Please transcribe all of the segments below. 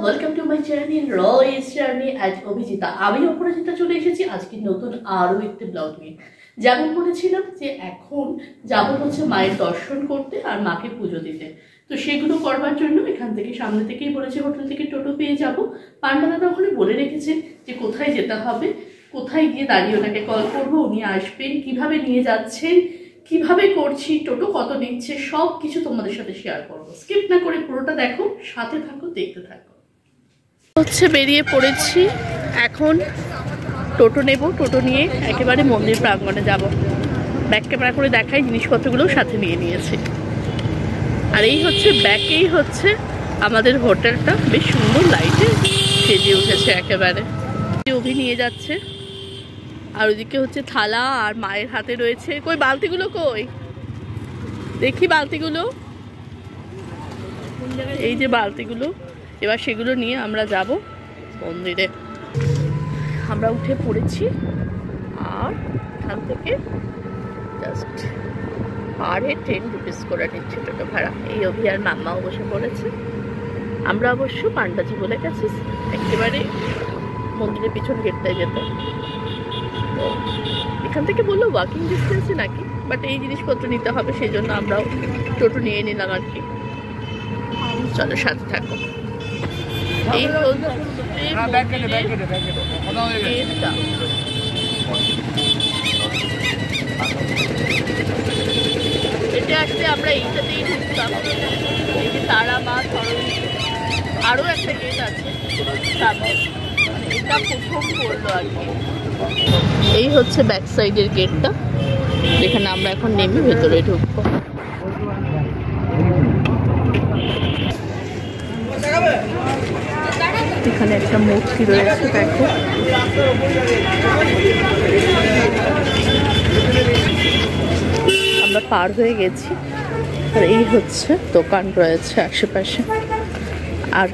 Welcome to my channel Royce journey at Abhijita. আমি অপরাজিতা চলে এসেছি আজকে নতুন আরও একটি ব্লগ নিয়ে। যেমন বলেছিলাম যে এখন যাবো হচ্ছে মায়ের দর্শন করতে আর মাকে পুজো দিতে, তো সেগুলো করবার জন্য এখান থেকে সামনে থেকেই বলেছে হোটেল থেকে টোটো পেয়ে যাব। পান্ডা দাদা ওখানে বলে রেখেছে যে কোথায় যেতে হবে, কোথায় গিয়ে দাঁড়িয়ে ওনাকে কল করবো, উনি আসবেন, কিভাবে নিয়ে যাচ্ছেন, কিভাবে করছি, টোটো কত নিচ্ছে, সব কিছু তোমাদের সাথে শেয়ার করবো। স্কিপ না করে পুরোটা দেখো, সাথে থাকো, দেখতে থাকো। হচ্ছে বেরিয়ে পড়েছি, এখন টোটো নেব, টোটো নিয়ে একেবারে মন্দির প্রাঙ্গণে যাব। ব্যাক ক্যামেরা করে দেখাই, জিনিসপত্রগুলো সাথে নিয়ে নিয়েছি। আর এই হচ্ছে ব্যাকেই হচ্ছে আমাদের হোটেলটা, বেশ সুন্দর লাইটে সেজে উঠেছে একেবারে। অভি নিয়ে যাচ্ছে, আর ওদিকে হচ্ছে থালা আর মায়ের হাতে রয়েছে। কই বালতিগুলো, কই দেখি বালতিগুলো, এই যে বালতিগুলো। এবার সেগুলো নিয়ে আমরা যাব মন্দিরে। আমরা উঠে পড়েছি, আর এখান থেকে জাস্ট পারে 10 রুপিস করে নিচ্ছে টোটো ভাড়া। এই অভি আর মাম্মাও বসে পড়েছে। আমরা অবশ্য পান্ডাজি বলে গেছি একেবারে মন্দিরের পিছন গেটটায় যেতে। তো এখান থেকে বললো ওয়াকিং ডিস্টেন্সে নাকি, বাট এই জিনিসপত্র নিতে হবে, সেই জন্য আমরাও টোটো নিয়ে নিলাম আর কি। চলো সাথে থাকো। এই এটা আসলে আমরা এইটাতেই ঢুকতাম। এই যে তারা মা সরণী, আরও একটা গেট আছে সামনে, এটা প্রথম পড়লো আর কি। এই হচ্ছে ব্যাক সাইডের গেটটা, যেখানে আমরা এখন নেমে ভেতরে ঢুকবো। এখানে একটা মূর্তি রয়েছে, দেখো। আমরা পার হয়ে গেছি, আর এই হচ্ছে দোকান রয়েছে আশেপাশে। আর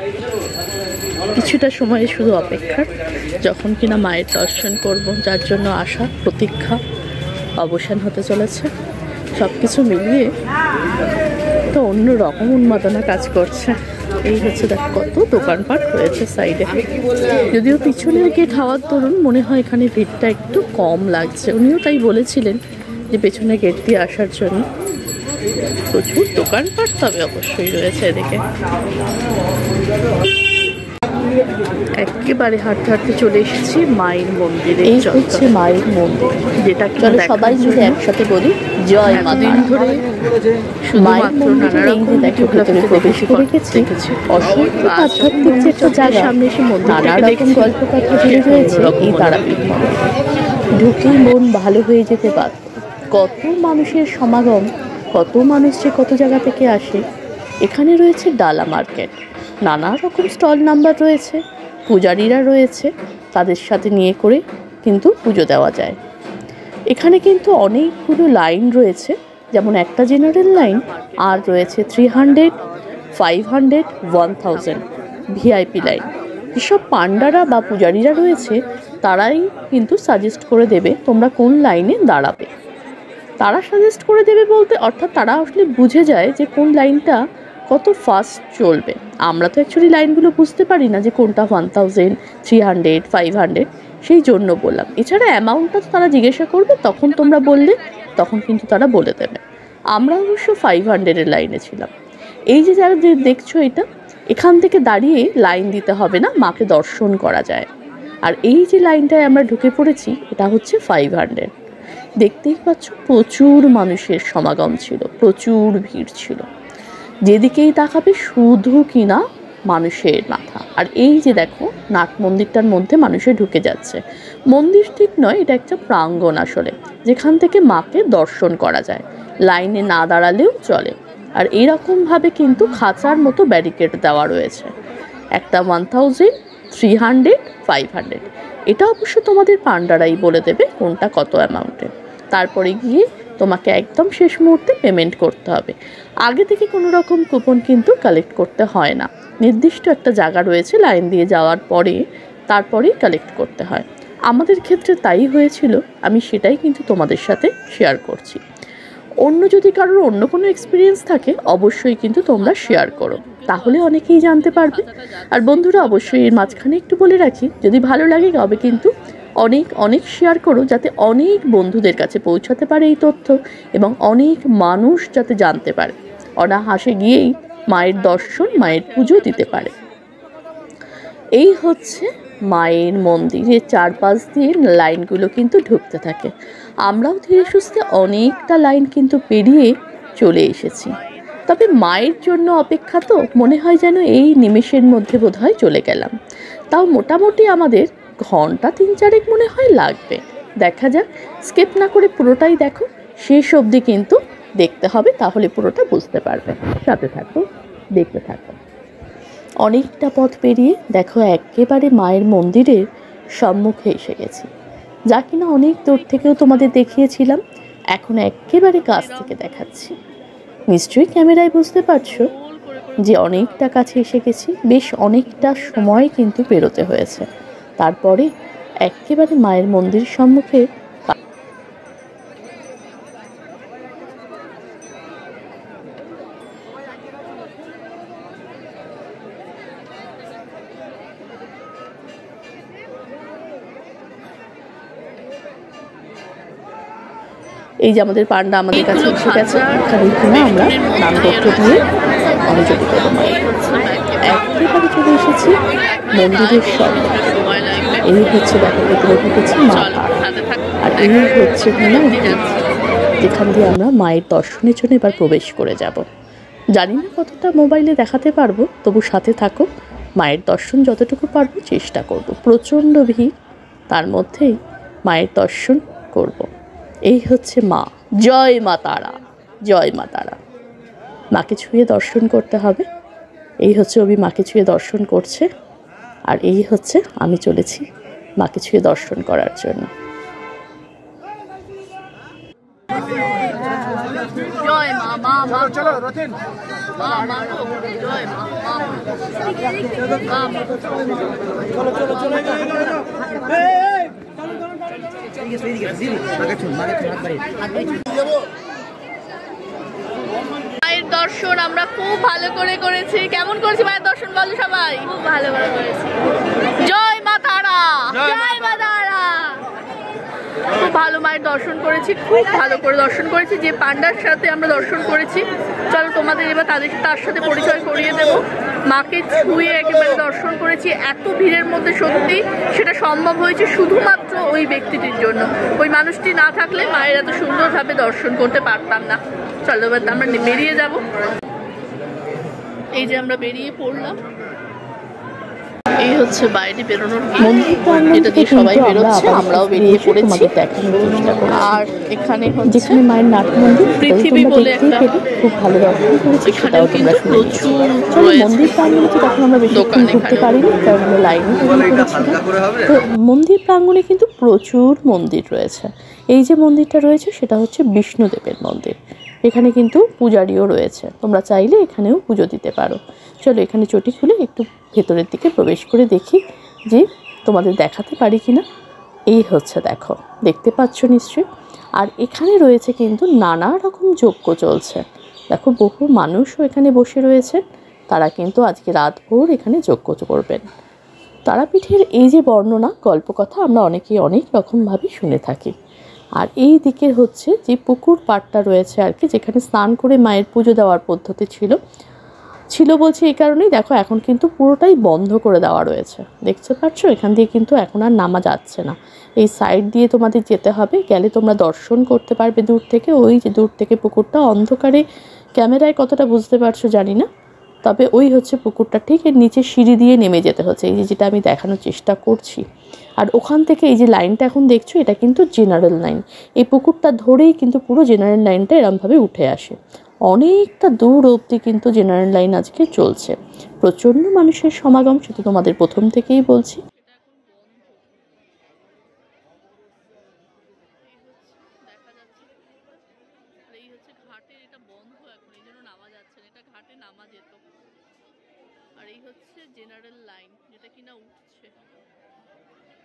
কিছুটা সময় শুধু অপেক্ষার, যখন কিনা মায়ের দর্শন করব, যার জন্য আশা প্রতীক্ষা অবসান হতে চলেছে। সব কিছু মিলিয়ে তো অন্য রকম উন্মাদনা কাজ করছে। এই হচ্ছে দেখ কত দোকানপাট রয়েছে সাইডে। যদিও পিছনের গেট হওয়ার দরুন মনে হয় এখানে ভিড়টা একটু কম লাগছে। উনিও তাই বলেছিলেন যে পেছনে গেট দিয়ে আসার জন্য। প্রচুর দোকানপাট তবে অবশ্যই রয়েছে এদিকে। একেবারে হাঁটতে হাঁটতে চলে এসেছি মায়ের মন্দিরে। এই হচ্ছে মায়ের মন্দির, যেটা চলো সবাই মিলে একসাথে বলি জয় মা। দিন ধরে শুধুমাত্র নানা রকম ভেতরে প্রবেশ করে গেছি, অসংখ্য আধ্যাত্মিক যে একটা জায়গা, সামনে এসে নানা রকম গল্প কথা জুড়ে রয়েছে এই তারাপীঠ মন্দির। ঢুকেই মন ভালো হয়ে যেতে পারত। কত মানুষের সমাগম, কত মানুষ যে কত জায়গা থেকে আসে। এখানে রয়েছে ডালা মার্কেট, নানা রকম স্টল নাম্বার রয়েছে, পূজারীরা রয়েছে, তাদের সাথে নিয়ে করে কিন্তু পুজো দেওয়া যায়। এখানে কিন্তু অনেকগুলো লাইন রয়েছে, যেমন একটা জেনারেল লাইন, আর রয়েছে 300, 500, 1000 ভিআইপি লাইন। যেসব পান্ডারা বা পূজারীরা রয়েছে তারাই কিন্তু সাজেস্ট করে দেবে তোমরা কোন লাইনে দাঁড়াবে। তারা সাজেস্ট করে দেবে বলতে অর্থাৎ তারা আসলে বুঝে যায় যে কোন লাইনটা কত ফাস্ট চলবে। আমরা তো অ্যাকচুয়ালি লাইনগুলো বুঝতে পারি না যে কোনটা 1000, 300, 500, সেই জন্য বললাম। এছাড়া অ্যামাউন্টটা তো তারা জিজ্ঞাসা করবে, তখন তোমরা বললে তখন কিন্তু তারা বলে দেবে। আমরা অবশ্য 500-এর লাইনে ছিলাম। এই যে যারা যে দেখছো এটা, এখান থেকে দাঁড়িয়ে লাইন দিতে হবে না, মাকে দর্শন করা যায়। আর এই যে লাইনটায় আমরা ঢুকে পড়েছি এটা হচ্ছে 500। দেখতেই পাচ্ছ প্রচুর মানুষের সমাগম ছিল, প্রচুর ভিড় ছিল। যেদিকেই তাকাবে শুধু কিনা মানুষের মাথা। আর এই যে দেখো নাট মন্দিরটার মধ্যে মানুষে ঢুকে যাচ্ছে। মন্দির ঠিক নয়, এটা একটা প্রাঙ্গণ আসলে, যেখান থেকে মাকে দর্শন করা যায়, লাইনে না দাঁড়ালেও চলে। আর এইরকমভাবে কিন্তু খাঁচার মতো ব্যারিকেড দেওয়া রয়েছে, একটা 1000, 300, 500। এটা অবশ্য তোমাদের পান্ডারাই বলে দেবে কোনটা কত অ্যামাউন্টের। তারপরে গিয়ে তোমাকে একদম শেষ মুহূর্তে পেমেন্ট করতে হবে। আগে থেকে কোনো রকম কুপন কিন্তু কালেক্ট করতে হয় না, নির্দিষ্ট একটা জায়গা রয়েছে, লাইন দিয়ে যাওয়ার পরে তারপরেই কালেক্ট করতে হয়। আমাদের ক্ষেত্রে তাই হয়েছিল, আমি সেটাই কিন্তু তোমাদের সাথে শেয়ার করছি। অন্য যদি কারোর অন্য কোনো এক্সপিরিয়েন্স থাকে অবশ্যই কিন্তু তোমরা শেয়ার করো, তাহলে অনেকেই জানতে পারবে। আর বন্ধুরা অবশ্যই এর মাঝখানে একটু বলে রাখি, যদি ভালো লাগে তবে কিন্তু অনেক অনেক শেয়ার করো, যাতে অনেক বন্ধুদের কাছে পৌঁছাতে পারে এই তথ্য এবং অনেক মানুষ যাতে জানতে পারে, অনায়াসে গিয়েই মায়ের দর্শন, মায়ের পুজো দিতে পারে। এই হচ্ছে মায়ের মন্দিরের চারপাশ দিয়ে লাইনগুলো কিন্তু ঢুকতে থাকে। আমরাও ধীরে সুস্থে অনেকটা লাইন কিন্তু পেরিয়ে চলে এসেছি। তবে মায়ের জন্য অপেক্ষা তো মনে হয় যেন এই নিমেষের মধ্যে বোধহয় চলে গেলাম। তাও মোটামুটি আমাদের ঘন্টা 3-4 মনে হয় লাগবে। দেখা যাক, স্কিপ না করে পুরোটাই দেখো, শেষ অবধি কিন্তু দেখতে হবে, তাহলে পুরোটা বুঝতে পারবে। সাথে থাকো, দেখতে থাকো। অনেকটা পথ পেরিয়ে দেখো একেবারে মায়ের মন্দিরের সম্মুখে এসে গেছি, যা কিনা অনেক দূর থেকেও তোমাদের দেখিয়েছিলাম, এখন একেবারে কাছ থেকে দেখাচ্ছি। নিশ্চয়ই ক্যামেরায় বুঝতে পারছো যে অনেকটা কাছে এসে গেছি, বেশ অনেকটা সময় কিন্তু পেরোতে হয়েছে। তারপরে একেবারে মায়ের মন্দির সম্মুখে এই যে আমাদের পান্ডা আমাদের কাছে এসে গেছে। এখানে কিনা আমরা নাম করতে দিয়ে অঞ্জলি দেবো। একেবারে চলে এসেছি মন্দিরের সামনে। এই হচ্ছে দেখো ভেতরে ঢুকেছি মা, আর এই হচ্ছে কিনা যেখান দিয়ে আমরা মায়ের দর্শনের জন্য এবার প্রবেশ করে যাব। জানি না কতটা মোবাইলে দেখাতে পারবো, তবু সাথে থাকো, মায়ের দর্শন যতটুকু পারবো চেষ্টা করব। প্রচণ্ড ভিড়, তার মধ্যেই মায়ের দর্শন করব। এই হচ্ছে মা। জয় মা তারা, জয় মা তারা। মাকে ছুঁয়ে দর্শন করতে হবে। এই হচ্ছে অভি মাকে ছুঁয়ে দর্শন করছে, আর এই হচ্ছে আমি চলেছি মাকে ছুঁয়ে দর্শন করার জন্য। জয় মা, মা মা চলো রতন, মা মা জয় মা, মা চলো চলো চলো। মায়ের দর্শন আমরা খুব ভালো করে করেছি। কেমন করেছি মায়ের দর্শন বলো সবাই? খুব ভালো করে করেছি। জয় মা তারা, জয় মা তারা। খুব ভালো মায়ের দর্শন করেছি, খুব ভালো করে দর্শন করেছি। যে পান্ডার সাথে আমরা দর্শন করেছি, চলো তোমাদের এবার তার সাথে পরিচয় করিয়ে দেব। মাকে ছুঁয়ে একেবারে দর্শন করেছি। এত ভিড়ের মধ্যে সত্যি সেটা সম্ভব হয়েছে শুধুমাত্র ওই ব্যক্তিটির জন্য। ওই মানুষটি না থাকলে মায়ের এত সুন্দরভাবে দর্শন করতে পারতাম না। চলো এবার আমরা বেরিয়ে যাব। এই যে আমরা বেরিয়ে পড়লাম, এই হচ্ছে বাইরে বেরোনোর গেট, এটা দিয়ে সবাই বেরোচ্ছে, আমরাও বেরিয়ে পড়েছি। আর এখানে হচ্ছে মায়ের নাট মন্দির পৃথিবী বলে একটা খুব ভালো দর্শন করেছি, সেটাও তোমরা প্রচুর মন্দির প্রাঙ্গণে তখন আমরা বেশি ঘুরতে পারিনি, কারণ আমরা লাইনে করেছিলাম। তো মন্দির প্রাঙ্গণে কিন্তু প্রচুর মন্দির রয়েছে। এই যে মন্দিরটা রয়েছে সেটা হচ্ছে বিষ্ণুদেবের মন্দির। এখানে কিন্তু পূজারিও রয়েছে, তোমরা চাইলে এখানেও পুজো দিতে পারো। চলো এখানে চটি খুলে একটু ভেতরের দিকে প্রবেশ করে দেখি যে তোমাদের দেখাতে পারি কিনা। এই হচ্ছে দেখো, দেখতে পাচ্ছ নিশ্চয়ই। আর এখানে রয়েছে কিন্তু নানা রকম যজ্ঞ চলছে। দেখো বহু মানুষও এখানে বসে রয়েছে, তারা কিন্তু আজকে রাতভর এখানে যজ্ঞ করবেন। তারাপীঠের এই যে বর্ণনা, গল্পকথা আমরা অনেকেই অনেক রকমভাবে শুনে থাকি। আর এই দিকে হচ্ছে যে পুকুর পাড়টা রয়েছে আর কি, যেখানে স্নান করে মায়ের পুজো দেওয়ার পদ্ধতি ছিল বলছি এই কারণেই, দেখো এখন কিন্তু পুরোটাই বন্ধ করে দেওয়া রয়েছে। দেখতে পাচ্ছ এখান দিয়ে কিন্তু এখন আর নামা যাচ্ছে না। এই সাইড দিয়ে তোমাদের যেতে হবে, গেলে তোমরা দর্শন করতে পারবে দূর থেকে। ওই যে দূর থেকে পুকুরটা, অন্ধকারে ক্যামেরায় কতটা বুঝতে পারছো জানি না, তবে ওই হচ্ছে পুকুরটা। ঠিক এর নিচে সিঁড়ি দিয়ে নেমে যেতে হচ্ছে, এই যে যেটা আমি দেখানোর চেষ্টা করছি। আর ওখান থেকে এই যে লাইনটা এখন দেখছো, এটা কিন্তু জেনারেল লাইন। এই পুকুরটা ধরেই কিন্তু পুরো জেনারেল লাইনটা এরমভাবে উঠে আসে। অনেকটা দূর অবধি কিন্তু জেনারেল লাইন আজকে চলছে। প্রচণ্ড মানুষের সমাগম, সেটা তোমাদের প্রথম থেকেই বলছি। আর এই হচ্ছে জেনারেল লাইন, যেটা কিনা উঠছে।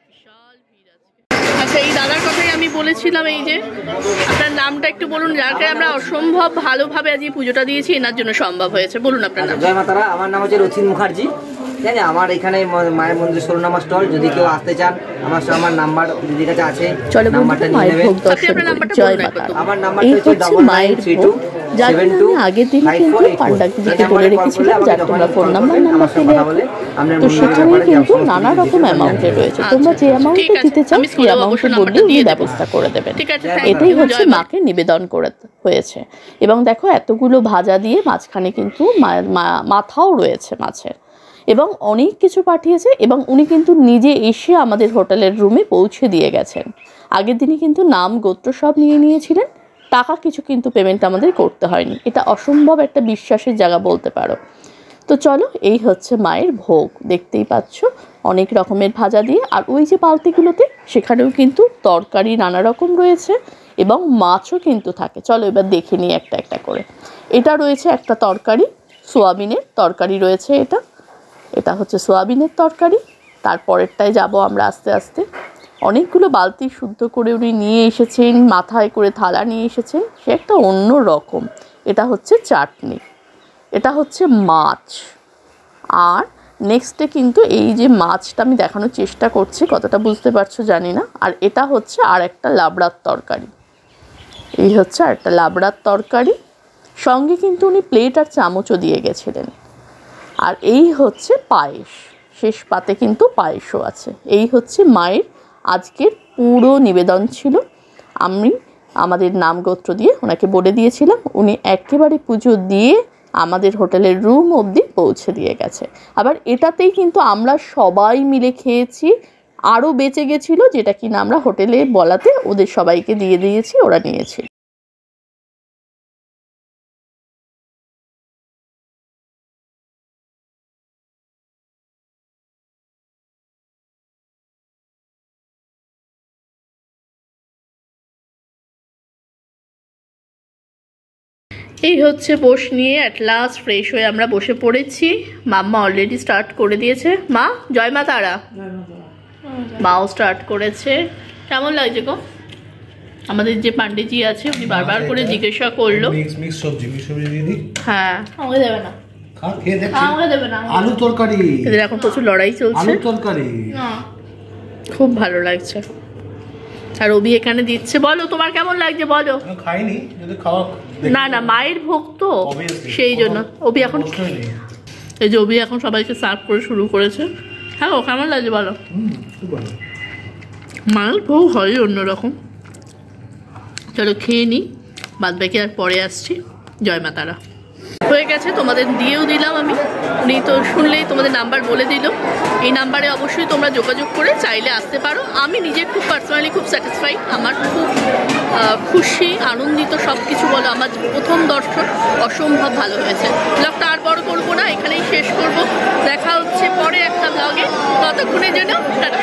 বিশাল ভিড় আছে। আচ্ছা, এই দাদার কথাই আমি বলেছিলাম, এই যে আপনার নামটা একটু বলুন, যার কারণে আমরা অসম্ভব ভালোভাবে আজ এই পুজোটা দিয়েছি, এনার জন্য সম্ভব হয়েছে। বলুন আপনার নাম। জয় মাতারা, আমার নাম হচ্ছে রচিন মুখার্জি। জানি আমার এখানে মায়ের মন্দির 16 নম্বর স্টল। যদি কেউ আসতে চান, আমার নাম্বার দিদির কাছে আছে, নাম্বারটা নিয়ে নেবেন। আমার নাম্বারটা হচ্ছে 993272 আগের দিন কিন্তু পান্ডাকে বলে রেখেছিলাম যার তোমরা ফোন নাম্বার পেলে, তো সেখানে কিন্তু নানা রকম অ্যামাউন্টে রয়েছে। তোমরা যে অ্যামাউন্টে দিতে চাও সেই অ্যামাউন্টে বললে উনি ব্যবস্থা করে দেবেন। এটাই হচ্ছে মাকে নিবেদন করে হয়েছে। এবং দেখো এতগুলো ভাজা দিয়ে মাঝখানে কিন্তু মাথাও রয়েছে মাছের, এবং অনেক কিছু পাঠিয়েছে। এবং উনি কিন্তু নিজে এসে আমাদের হোটেলের রুমে পৌঁছে দিয়ে গেছেন। আগের দিনই কিন্তু নাম গোত্র সব নিয়ে নিয়েছিলেন, টাকা কিছু কিন্তু পেমেন্ট আমাদের করতে হয়নি। এটা অসম্ভব একটা বিশ্বাসের জায়গা বলতে পারো। তো চলো, এই হচ্ছে মায়ের ভোগ, দেখতেই পাচ্ছ অনেক রকমের ভাজা দিয়ে। আর ওই যে বালতিগুলোতে সেখানেও কিন্তু তরকারি নানা রকম রয়েছে এবং মাছও কিন্তু থাকে। চলো এবার দেখে নিই একটা একটা করে। এটা রয়েছে একটা তরকারি, সোয়াবিনের তরকারি রয়েছে। এটা হচ্ছে সোয়াবিনের তরকারি। তারপরেরটায় যাব আমরা আস্তে আস্তে। অনেকগুলো বালতি শুদ্ধ করে উনি নিয়ে এসেছেন, মাথায় করে থালা নিয়ে এসেছেন, সে একটা অন্য রকম। এটা হচ্ছে চাটনি, এটা হচ্ছে মাছ। আর নেক্সটে কিন্তু এই যে মাছটা আমি দেখানোর চেষ্টা করছি, কতটা বুঝতে পারছো জানি না। আর এটা হচ্ছে আর একটা লাবড়ার তরকারি। এই হচ্ছে আর একটা লাবড়ার তরকারি, সঙ্গে কিন্তু উনি প্লেট আর চামচও দিয়ে গেছিলেন। আর এই হচ্ছে পায়েস, শেষ পাতে কিন্তু পায়েসও আছে। এই হচ্ছে মায়ের আজকের পুরো নিবেদন ছিল। আমি আমাদের নাম গোত্র দিয়ে ওনাকে বলে দিয়েছিলাম, উনি একেবারে পুজো দিয়ে আমাদের হোটেলের রুম অবধি পৌঁছে দিয়ে গেছে। আবার এটাতেই কিন্তু আমরা সবাই মিলে খেয়েছি, আরও বেঁচে গেছিলো, যেটা কিনা আমরা হোটেলে বলাতে ওদের সবাইকে দিয়ে দিয়েছি, ওরা নিয়েছিল। এই হচ্ছে বস নিয়ে অ্যাট লাস্ট ফ্রেশ হয়ে আমরা বসে পড়েছি। মাম্মা অলরেডি স্টার্ট করে দিয়েছে। মা জয় মা তারা, মাও স্টার্ট করেছে। কেমন লাগছে গো? আমাদের যে পান্ডেজি আছে উনি বারবার করে জিজ্ঞাসা করলো। হ্যাঁ, আমাকে দেবে না, আমাকে দেবে না, আলু তরকারি। এদের এখন প্রচুর লড়াই চলছে, আলু তরকারি খুব ভালো লাগছে। আর অভি এখানে দিচ্ছে। বলো তোমার কেমন লাগছে বলো। খাইনি, যদি খাওয়া না না মায়ের ভোগ তো সেই জন্য। অভি এখন এই যে অভি এখন সবাইকে সার্ভ করে শুরু করেছে। হ্যাঁ ও কেমন লাগছে বলো। মায়ের ভোগ হয় অন্যরকম। চলো খেয়ে নিই, বাদ বাকি আর পরে আসছি। জয় মা তারা। হয়ে গেছে, তোমাদের দিয়েও দিলাম আমি। উনি তো শুনলেই তোমাদের নাম্বার বলে দিল। এই নাম্বারে অবশ্যই তোমরা যোগাযোগ করে চাইলে আসতে পারো। আমি নিজে খুব পার্সোনালি খুব স্যাটিসফাইড, আমার খুব খুশি, আনন্দিত, সব কিছু বলো। আমার প্রথম দর্শন অসম্ভব ভালো হয়েছে। ব্লগটা আর বড় করবো না, এখানেই শেষ করব। দেখা হচ্ছে পরে একটা ব্লগে, ততক্ষণের জন্য টাটা।